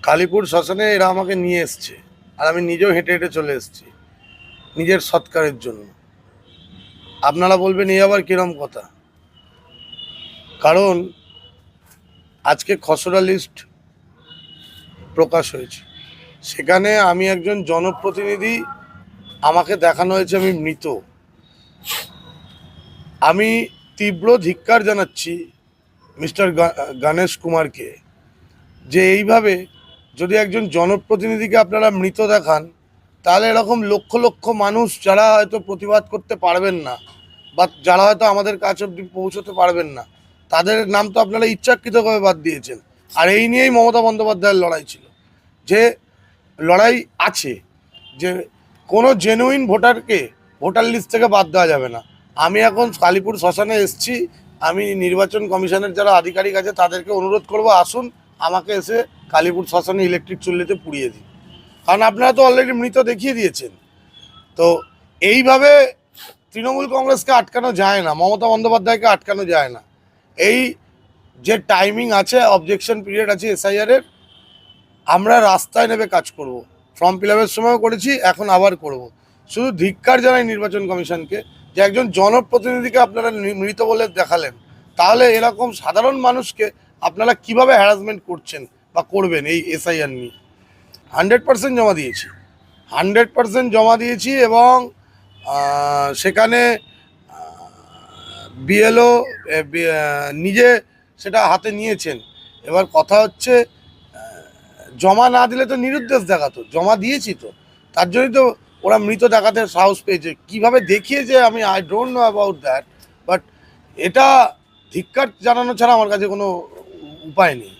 কালীপুর শ্মশানে এরা আমাকে নিয়ে এসছে, আর আমি নিজেও হেঁটে হেঁটে চলে এসেছি নিজের সৎকারের জন্য। আপনারা বলবেন এই আবার কিরম কথা? কারণ আজকে খসড়া লিস্ট প্রকাশ হয়েছে, সেখানে আমি একজন জনপ্রতিনিধি, আমাকে দেখানো হয়েছে আমি মৃত। আমি তীব্র ধিক্কার জানাচ্ছি মিস্টার গণেশ কুমারকে, যে এইভাবে যদি একজন জনপ্রতিনিধিকে আপনারা মৃত দেখান, তাহলে এরকম লক্ষ লক্ষ মানুষ যারা হয়তো প্রতিবাদ করতে পারবেন না, বা যারা হয়তো আমাদের কাছে অব্দি পৌঁছতে পারবেন না, তাদের নাম তো আপনারা ইচ্ছাকৃতভাবে বাদ দিয়েছেন। আর এই নিয়েই মমতা বন্দ্যোপাধ্যায়ের লড়াই ছিল, যে লড়াই আছে যে কোনো জেনুইন ভোটারকে ভোটার লিস্ট থেকে বাদ দেওয়া যাবে না। আমি এখন কালীপুর শ্মশানে এসেছি, আমি নির্বাচন কমিশনের যারা আধিকারিক আছে তাদেরকে অনুরোধ করব, আসুন আমাকে এসে কালীপুর শ্মশানে ইলেকট্রিক চুল্লিতে পুড়িয়ে দিন। কারণ আপনারা তো অলরেডি মৃত দেখিয়ে দিয়েছেন। তো এইভাবে তৃণমূল কংগ্রেসকে আটকানো যায় না, মমতা বন্দ্যোপাধ্যায়কে আটকানো যায় না। এই যে টাইমিং আছে, অবজেকশন পিরিয়ড আছে এসআইআরের, আমরা রাস্তায় নেমে কাজ করব। ফর্ম ফিল আপের সময়ও করেছি, এখন আবার করব। শুধু ধিক্কার জানাই নির্বাচন কমিশনকে, যে একজন জনপ্রতিনিধিকে আপনারা মৃত বলে দেখালেন, তাহলে এরকম সাধারণ মানুষকে আপনারা কিভাবে হ্যারাসমেন্ট করছেন বা করবেন এই এসআইআর নিয়ে। 100% জমা দিয়েছি, 100% জমা দিয়েছি, এবং সেখানে বিএলও নিজে সেটা হাতে নিয়েছেন। এবার কথা হচ্ছে, জমা না দিলে তো নিরুদ্দেশ দেখাতো, জমা দিয়েছি তো, তার জন্যই তো ওরা মৃত দেখাতে সাহস পেয়েছে। কিভাবে দেখিয়েছে আমি I don't know about that, but এটা ধিক্কার জানানো ছাড়া আমার কাছে কোনো উপায় নেই।